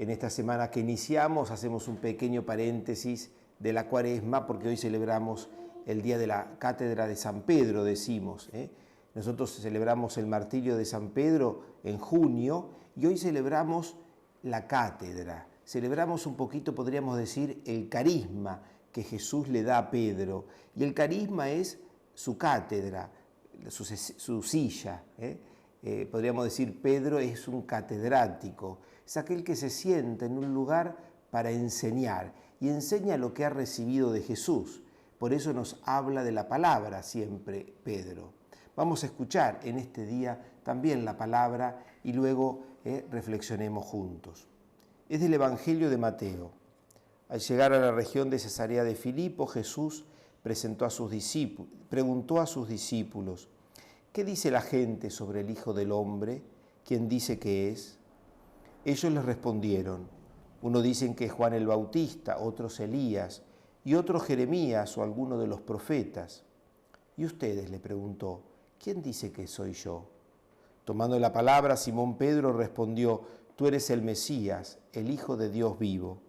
en esta semana que iniciamos hacemos un pequeño paréntesis de la Cuaresma, porque hoy celebramos el día de la Cátedra de San Pedro, decimos. Nosotros celebramos el martirio de San Pedro en junio y hoy celebramos la cátedra. Celebramos un poquito, podríamos decir, el carisma que Jesús le da a Pedro. Y el carisma es su cátedra, su silla. Podríamos decir, Pedro es un catedrático, es aquel que se sienta en un lugar para enseñar y enseña lo que ha recibido de Jesús. Por eso nos habla de la palabra siempre Pedro. Vamos a escuchar en este día también la palabra y luego reflexionemos juntos. Es del Evangelio de Mateo. Al llegar a la región de Cesarea de Filipo, Jesús preguntó a sus discípulos, ¿qué dice la gente sobre el Hijo del Hombre? ¿Quién dice que es? Ellos les respondieron, unos dicen que es Juan el Bautista, otros Elías, y otros Jeremías o alguno de los profetas. ¿Y ustedes? Le preguntó, ¿quién dice que soy yo? Tomando la palabra, Simón Pedro respondió, tú eres el Mesías, el Hijo de Dios vivo.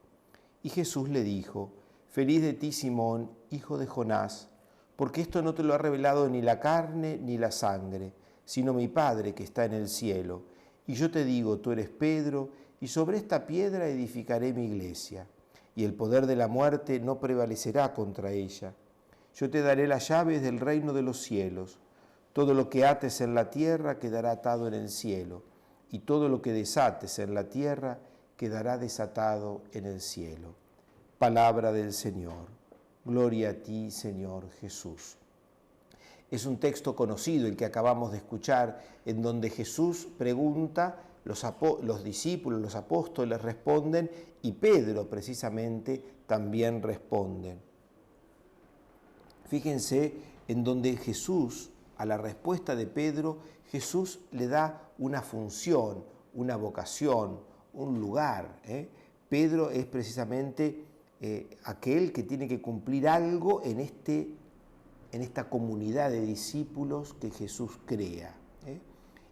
Y Jesús le dijo, feliz de ti, Simón, hijo de Jonás, porque esto no te lo ha revelado ni la carne ni la sangre, sino mi Padre que está en el cielo. Y yo te digo, tú eres Pedro, y sobre esta piedra edificaré mi iglesia, y el poder de la muerte no prevalecerá contra ella. Yo te daré las llaves del reino de los cielos. Todo lo que ates en la tierra quedará atado en el cielo, y todo lo que desates en la tierra quedará desatado en el cielo. Palabra del Señor. Gloria a ti, Señor Jesús. Es un texto conocido, el que acabamos de escuchar, en donde Jesús pregunta, los discípulos, los apóstoles responden y Pedro precisamente también responden. Fíjense en donde Jesús, a la respuesta de Pedro, Jesús le da una función, una vocación, un lugar. Pedro es precisamente aquel que tiene que cumplir algo en esta comunidad de discípulos que Jesús crea.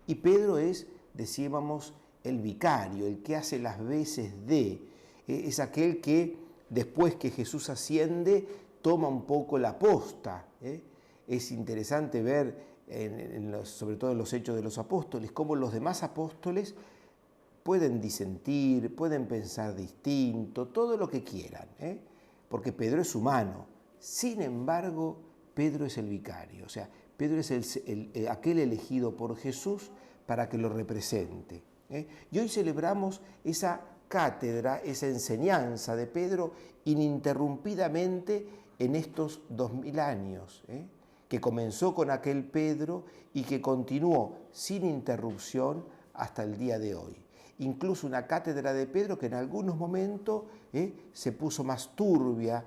Y Pedro es, decíamos, el vicario, el que hace las veces de, es aquel que después que Jesús asciende toma un poco la posta. Es interesante ver, sobre todo en los Hechos de los Apóstoles, cómo los demás apóstoles pueden disentir, pueden pensar distinto, todo lo que quieran, porque Pedro es humano. Sin embargo, Pedro es el vicario, o sea, Pedro es aquel elegido por Jesús para que lo represente. Y hoy celebramos esa cátedra, esa enseñanza de Pedro ininterrumpidamente en estos 2000 años, que comenzó con aquel Pedro y que continuó sin interrupción hasta el día de hoy. Incluso una cátedra de Pedro que en algunos momentos se puso más turbia,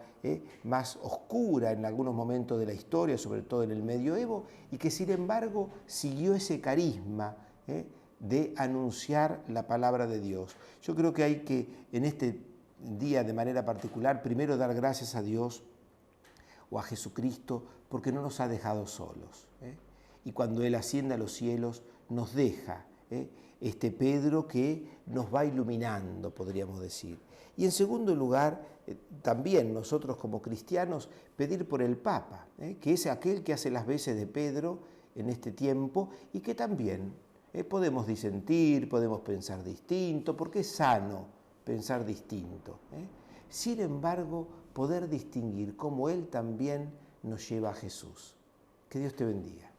más oscura en algunos momentos de la historia, sobre todo en el medioevo, y que sin embargo siguió ese carisma de anunciar la palabra de Dios. Yo creo que hay que en este día de manera particular primero dar gracias a Dios o a Jesucristo porque no nos ha dejado solos. Y cuando Él asciende a los cielos nos deja este Pedro que nos va iluminando, podríamos decir. Y en segundo lugar, también nosotros como cristianos pedir por el Papa, que es aquel que hace las veces de Pedro en este tiempo y que también podemos disentir, podemos pensar distinto, porque es sano pensar distinto. Sin embargo, poder distinguir cómo Él también nos lleva a Jesús. Que Dios te bendiga.